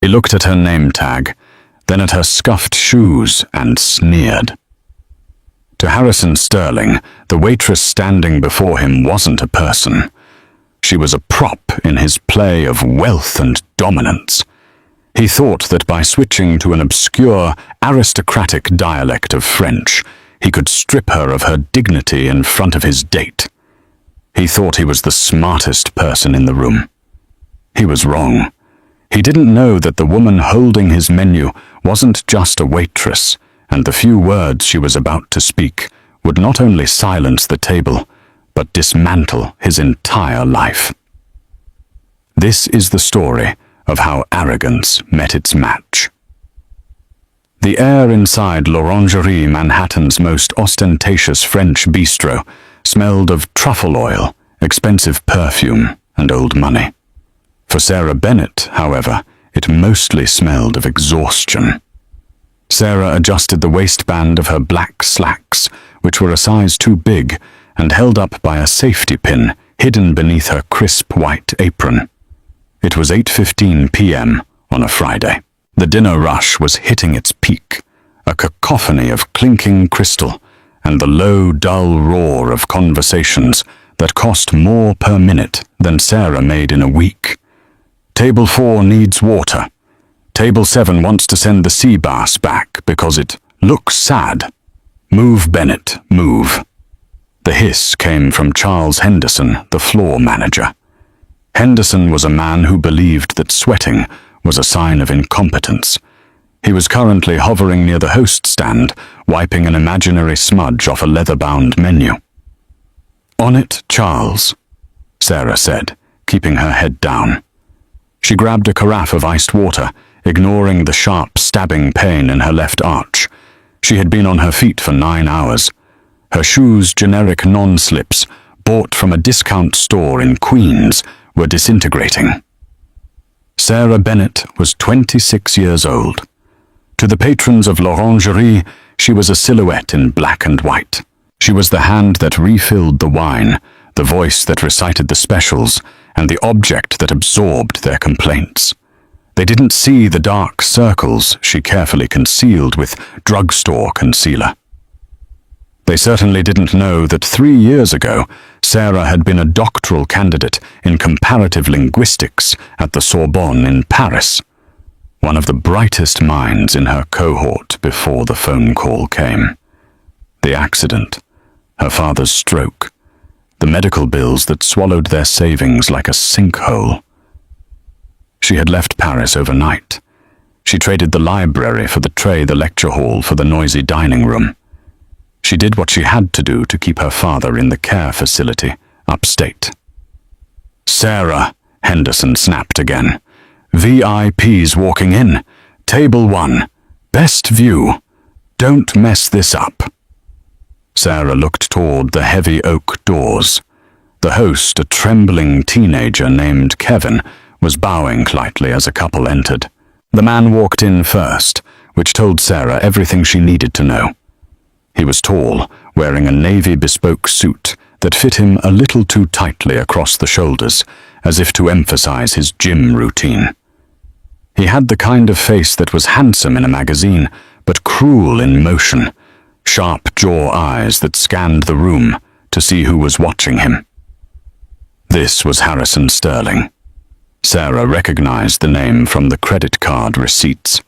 He looked at her name tag, then at her scuffed shoes, and sneered. To Harrison Sterling, the waitress standing before him wasn't a person. She was a prop in his play of wealth and dominance. He thought that by switching to an obscure, aristocratic dialect of French, he could strip her of her dignity in front of his date. He thought he was the smartest person in the room. He was wrong. He didn't know that the woman holding his menu wasn't just a waitress, and the few words she was about to speak would not only silence the table, but dismantle his entire life. This is the story of how arrogance met its match. The air inside l'Orangerie, Manhattan's most ostentatious French bistro, smelled of truffle oil, expensive perfume, and old money. For Sarah Bennett, however, it mostly smelled of exhaustion. Sarah adjusted the waistband of her black slacks, which were a size too big, and held up by a safety pin hidden beneath her crisp white apron. It was 8:15 p.m. on a Friday. The dinner rush was hitting its peak, a cacophony of clinking crystal and the low, dull roar of conversations that cost more per minute than Sarah made in a week. Table 4 needs water. Table 7 wants to send the sea bass back because it looks sad. Move, Bennett, move. The hiss came from Charles Henderson, the floor manager. Henderson was a man who believed that sweating was a sign of incompetence. He was currently hovering near the host stand, wiping an imaginary smudge off a leather-bound menu. "On it, Charles," Sarah said, keeping her head down. She grabbed a carafe of iced water, ignoring the sharp, stabbing pain in her left arch. She had been on her feet for 9 hours. Her shoes, generic non-slips, bought from a discount store in Queens, were disintegrating. Sarah Bennett was 26 years old. To the patrons of l'Orangerie, she was a silhouette in black and white. She was the hand that refilled the wine, the voice that recited the specials, and the object that absorbed their complaints. They didn't see the dark circles she carefully concealed with drugstore concealer. They certainly didn't know that 3 years ago, Sarah had been a doctoral candidate in comparative linguistics at the Sorbonne in Paris, one of the brightest minds in her cohort before the phone call came. The accident, her father's stroke, the medical bills that swallowed their savings like a sinkhole. She had left Paris overnight. She traded the library for the tray, the lecture hall for the noisy dining room. She did what she had to do to keep her father in the care facility upstate. "Sarah," Henderson snapped again. "VIPs walking in. Table 1. Best view. Don't mess this up." Sarah looked toward the heavy oak doors. The host, a trembling teenager named Kevin, was bowing lightly as a couple entered. The man walked in first, which told Sarah everything she needed to know. He was tall, wearing a navy bespoke suit that fit him a little too tightly across the shoulders, as if to emphasize his gym routine. He had the kind of face that was handsome in a magazine, but cruel in motion, sharp jaw eyes that scanned the room to see who was watching him. This was Harrison Sterling. Sarah recognized the name from the credit card receipts.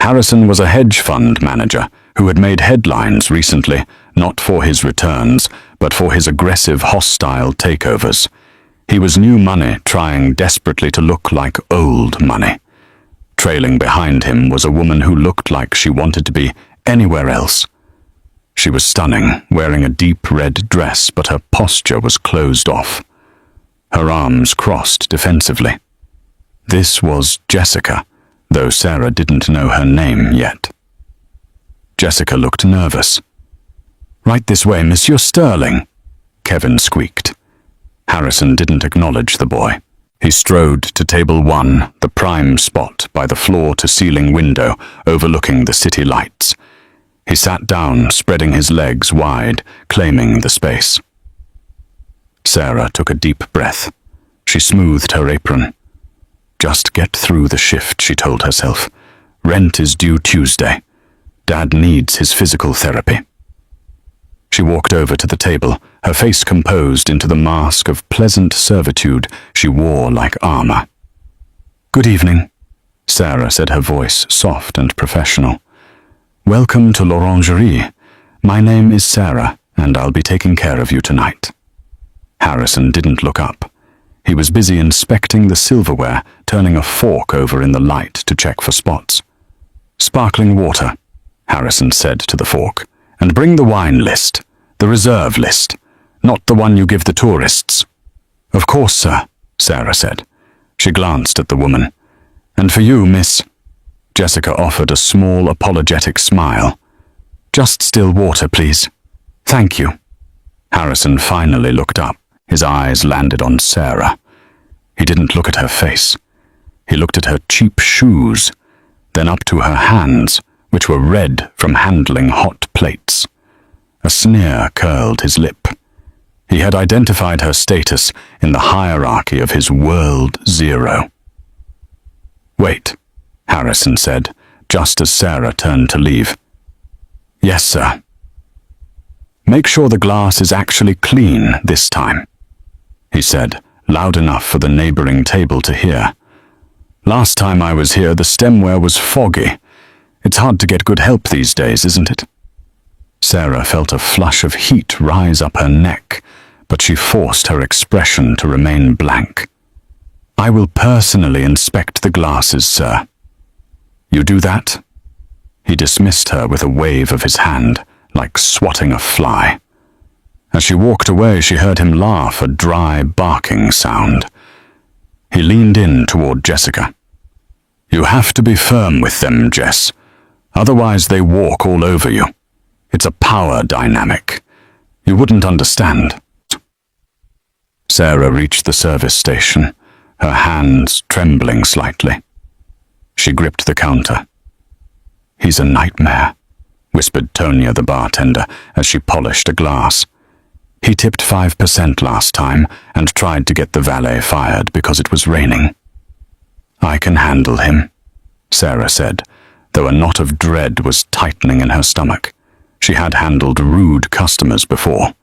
Harrison was a hedge fund manager who had made headlines recently, not for his returns, but for his aggressive, hostile takeovers. He was new money trying desperately to look like old money. Trailing behind him was a woman who looked like she wanted to be anywhere else. She was stunning, wearing a deep red dress, but her posture was closed off. Her arms crossed defensively. This was Jessica, though Sarah didn't know her name yet. Jessica looked nervous. "Right this way, Monsieur Sterling," Kevin squeaked. Harrison didn't acknowledge the boy. He strode to table 1, the prime spot by the floor-to-ceiling window overlooking the city lights. He sat down, spreading his legs wide, claiming the space. Sarah took a deep breath. She smoothed her apron. Just get through the shift, she told herself. Rent is due Tuesday. Dad needs his physical therapy. She walked over to the table, her face composed into the mask of pleasant servitude she wore like armor. Good evening, Sarah said, her voice soft and professional. Welcome to l'Orangerie. My name is Sarah, and I'll be taking care of you tonight. Harrison didn't look up. He was busy inspecting the silverware, turning a fork over in the light to check for spots. Sparkling water, Harrison said to the fork, and bring the wine list, the reserve list, not the one you give the tourists. Of course, sir, Sarah said. She glanced at the woman. And for you, miss. Jessica offered a small, apologetic smile. Just still water, please. Thank you. Harrison finally looked up. His eyes landed on Sarah. He didn't look at her face. He looked at her cheap shoes, then up to her hands, which were red from handling hot plates. A sneer curled his lip. He had identified her status in the hierarchy of his world zero. Wait, Harrison said, just as Sarah turned to leave. Yes, sir. Make sure the glass is actually clean this time, he said, loud enough for the neighboring table to hear. Last time I was here, the stemware was foggy. It's hard to get good help these days, isn't it? Sarah felt a flush of heat rise up her neck, but she forced her expression to remain blank. I will personally inspect the glasses, sir. You do that? He dismissed her with a wave of his hand, like swatting a fly. As she walked away, she heard him laugh, a dry, barking sound. He leaned in toward Jessica. You have to be firm with them, Jess. Otherwise they walk all over you. It's a power dynamic. You wouldn't understand. Sarah reached the service station, her hands trembling slightly. She gripped the counter. He's a nightmare, whispered Tonya the bartender as she polished a glass. He tipped 5% last time and tried to get the valet fired because it was raining. I can handle him, Sarah said, though a knot of dread was tightening in her stomach. She had handled rude customers before.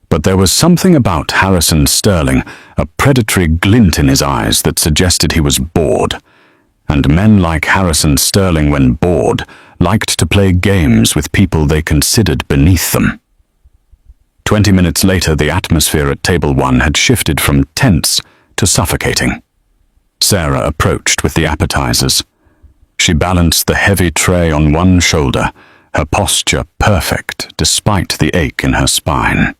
But there was something about Harrison Sterling, a predatory glint in his eyes that suggested he was bored. And men like Harrison Sterling, when bored, liked to play games with people they considered beneath them. 20 minutes later, the atmosphere at Table 1 had shifted from tense to suffocating. Sarah approached with the appetizers. She balanced the heavy tray on one shoulder, her posture perfect despite the ache in her spine.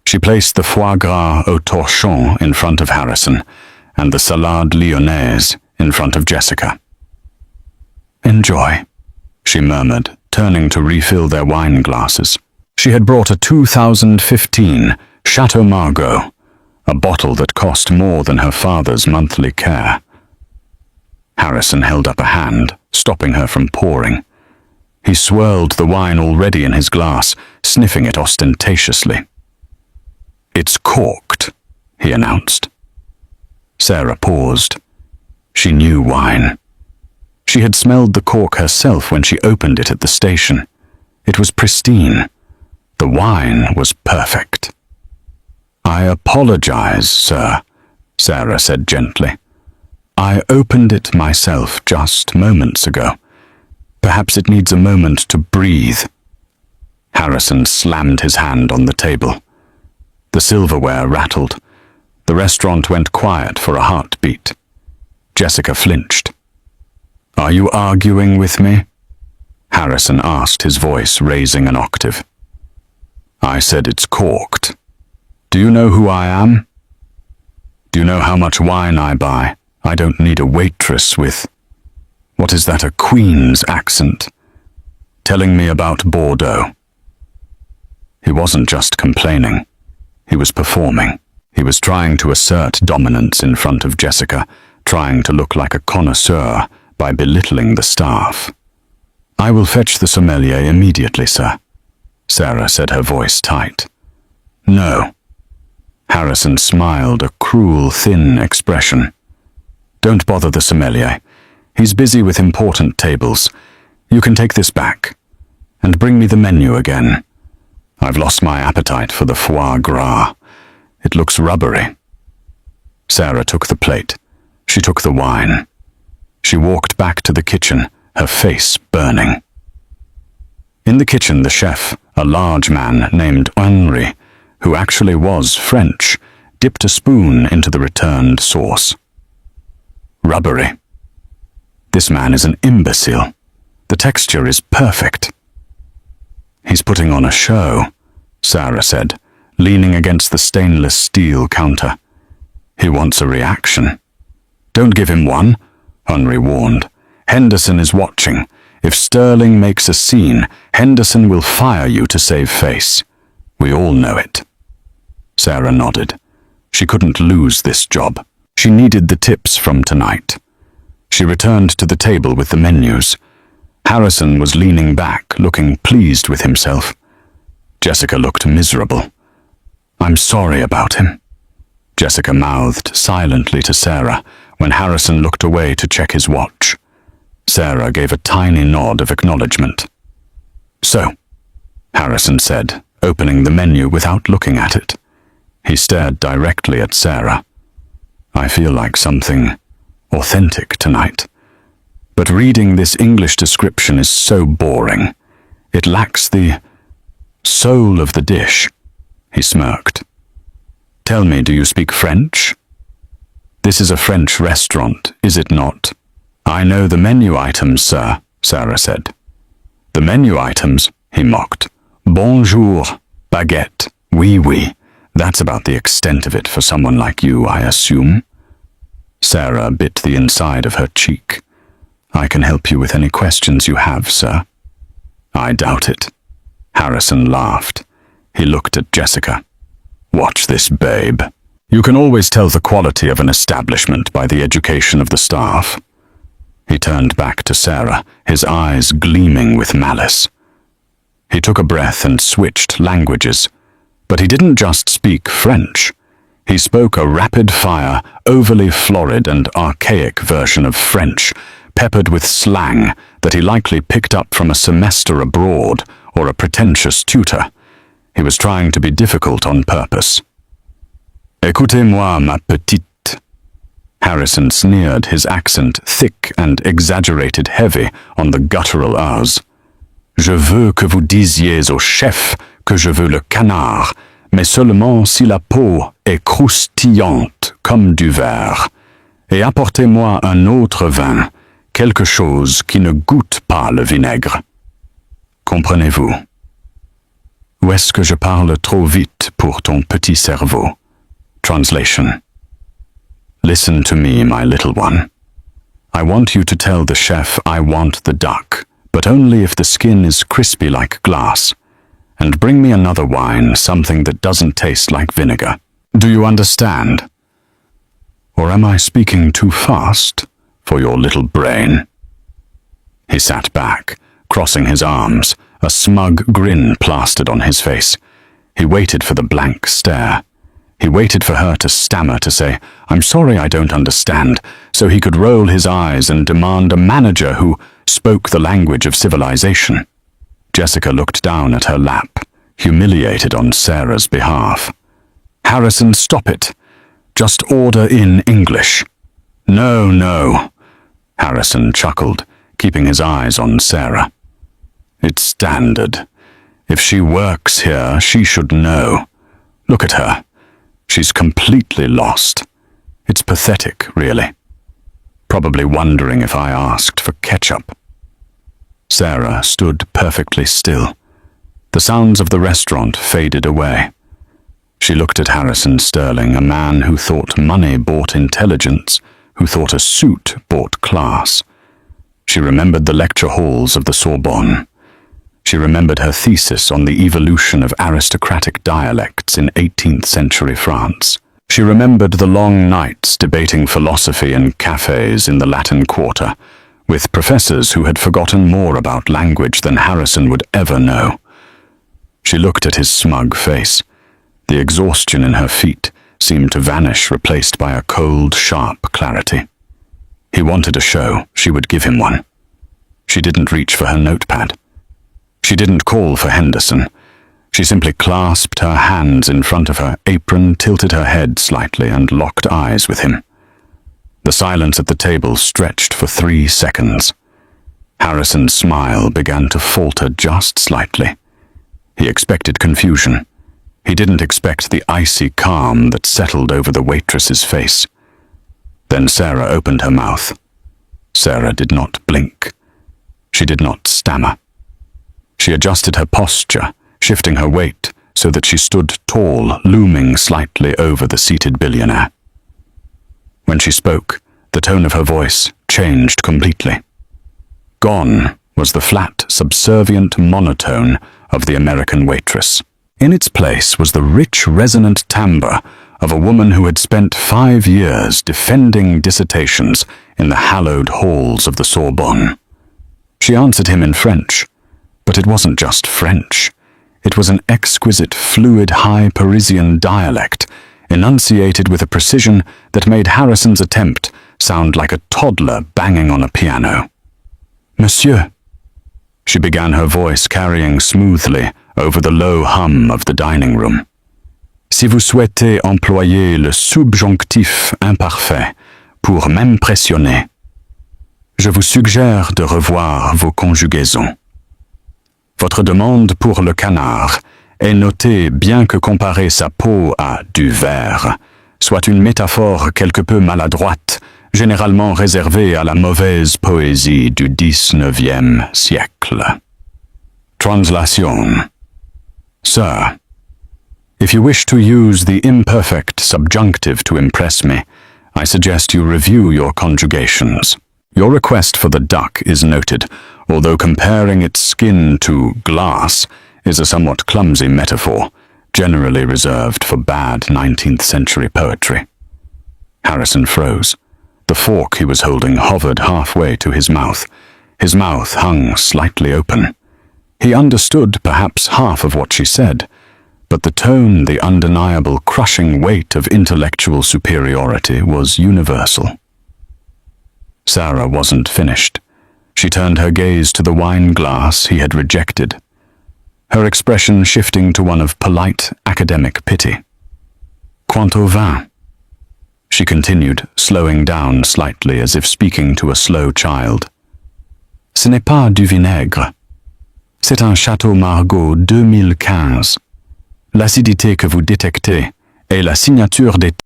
She placed the foie gras au torchon in front of Harrison and the salade lyonnaise in front of Jessica. Enjoy, she murmured, turning to refill their wine glasses. She had brought a 2015 Chateau Margaux, a bottle that cost more than her father's monthly care. Harrison held up a hand, stopping her from pouring. He swirled the wine already in his glass, sniffing it ostentatiously. It's corked, he announced. Sarah paused. She knew wine. She had smelled the cork herself when she opened it at the station. It was pristine. The wine was perfect. I apologize, sir, Sarah said gently. I opened it myself just moments ago. Perhaps it needs a moment to breathe. Harrison slammed his hand on the table. The silverware rattled. The restaurant went quiet for a heartbeat. Jessica flinched. Are you arguing with me? Harrison asked, his voice raising an octave. I said it's corked. Do you know who I am? Do you know how much wine I buy? I don't need a waitress with, what is that, a Queen's accent, telling me about Bordeaux. He wasn't just complaining. He was performing. He was trying to assert dominance in front of Jessica, trying to look like a connoisseur by belittling the staff. I will fetch the sommelier immediately, sir, Sarah said, her voice tight. No. Harrison smiled, a cruel, thin expression. Don't bother the sommelier. He's busy with important tables. You can take this back. And bring me the menu again. I've lost my appetite for the foie gras. It looks rubbery. Sarah took the plate. She took the wine. She walked back to the kitchen, her face burning. In the kitchen, the chef, a large man named Henri, who actually was French, dipped a spoon into the returned sauce. Rubbery. This man is an imbecile. The texture is perfect. He's putting on a show, Sarah said, leaning against the stainless steel counter. He wants a reaction. Don't give him one, Henri warned. Henderson is watching. If Sterling makes a scene, Henderson will fire you to save face. We all know it. Sarah nodded. She couldn't lose this job. She needed the tips from tonight. She returned to the table with the menus. Harrison was leaning back, looking pleased with himself. Jessica looked miserable. I'm sorry about him. Jessica mouthed silently to Sarah when Harrison looked away to check his watch. Sarah gave a tiny nod of acknowledgement. So, Harrison said, opening the menu without looking at it. He stared directly at Sarah. I feel like something authentic tonight. But reading this English description is so boring. It lacks the soul of the dish. He smirked. Tell me, do you speak French? This is a French restaurant, is it not? I know the menu items, sir, Sarah said. The menu items, he mocked. Bonjour, baguette, oui, oui. That's about the extent of it for someone like you, I assume. Sarah bit the inside of her cheek. I can help you with any questions you have, sir. I doubt it. Harrison laughed. He looked at Jessica. Watch this, babe. You can always tell the quality of an establishment by the education of the staff. He turned back to Sarah, his eyes gleaming with malice. He took a breath and switched languages. But he didn't just speak French. He spoke a rapid-fire, overly florid and archaic version of French, peppered with slang that he likely picked up from a semester abroad or a pretentious tutor. He was trying to be difficult on purpose. Écoutez-moi, ma petite. Harrison sneered, his accent thick and exaggerated heavy on the guttural R's. Je veux que vous disiez au chef que je veux le canard, mais seulement si la peau est croustillante comme du verre. Et apportez-moi un autre vin, quelque chose qui ne goûte pas le vinaigre. Comprenez-vous? Ou est-ce que je parle trop vite pour ton petit cerveau? Translation. Listen to me, my little one. I want you to tell the chef I want the duck, but only if the skin is crispy like glass. And bring me another wine, something that doesn't taste like vinegar. Do you understand? Or am I speaking too fast for your little brain? He sat back, crossing his arms, a smug grin plastered on his face. He waited for the blank stare. He waited for her to stammer to say, I'm sorry I don't understand, so he could roll his eyes and demand a manager who spoke the language of civilization. Jessica looked down at her lap, humiliated on Sarah's behalf. Harrison, stop it. Just order in English. No, no. Harrison chuckled, keeping his eyes on Sarah. It's standard. If she works here, she should know. Look at her. She's completely lost. It's pathetic, really. Probably wondering if I asked for ketchup. Sarah stood perfectly still. The sounds of the restaurant faded away. She looked at Harrison Sterling, a man who thought money bought intelligence, who thought a suit bought class. She remembered the lecture halls of the Sorbonne. She remembered her thesis on the evolution of aristocratic dialects in 18th century France. She remembered the long nights debating philosophy in cafes in the Latin Quarter, with professors who had forgotten more about language than Harrison would ever know. She looked at his smug face. The exhaustion in her feet seemed to vanish, replaced by a cold, sharp clarity. He wanted a show. She would give him one. She didn't reach for her notepad. She didn't call for Henderson. She simply clasped her hands in front of her apron, tilted her head slightly, and locked eyes with him. The silence at the table stretched for 3 seconds. Harrison's smile began to falter just slightly. He expected confusion. He didn't expect the icy calm that settled over the waitress's face. Then Sarah opened her mouth. Sarah did not blink. She did not stammer. She adjusted her posture, shifting her weight so that she stood tall, looming slightly over the seated billionaire. When she spoke, the tone of her voice changed completely. Gone was the flat, subservient monotone of the American waitress. In its place was the rich, resonant timbre of a woman who had spent 5 years defending dissertations in the hallowed halls of the Sorbonne. She answered him in French, but it wasn't just French. It was an exquisite, fluid, high Parisian dialect, enunciated with a precision that made Harrison's attempt sound like a toddler banging on a piano. "Monsieur," she began, her voice carrying smoothly over the low hum of the dining room. "Si vous souhaitez employer le subjonctif imparfait pour m'impressionner, je vous suggère de revoir vos conjugaisons. Votre demande pour le canard est notée bien que comparer sa peau à du verre soit une métaphore quelque peu maladroite, généralement réservée à la mauvaise poésie du 19e siècle. Translation. Sir, if you wish to use the imperfect subjunctive to impress me, I suggest you review your conjugations. Your request for the duck is noted, although comparing its skin to glass is a somewhat clumsy metaphor, generally reserved for bad 19th century poetry. Harrison froze. The fork he was holding hovered halfway to his mouth. His mouth hung slightly open. He understood perhaps half of what she said, but the tone, the undeniable crushing weight of intellectual superiority was universal. Sarah wasn't finished. She turned her gaze to the wine glass he had rejected, her expression shifting to one of polite academic pity. "Quant au vin," she continued, slowing down slightly as if speaking to a slow child. "Ce n'est pas du vinaigre. C'est un Château Margaux 2015. L'acidité que vous détectez est la signature des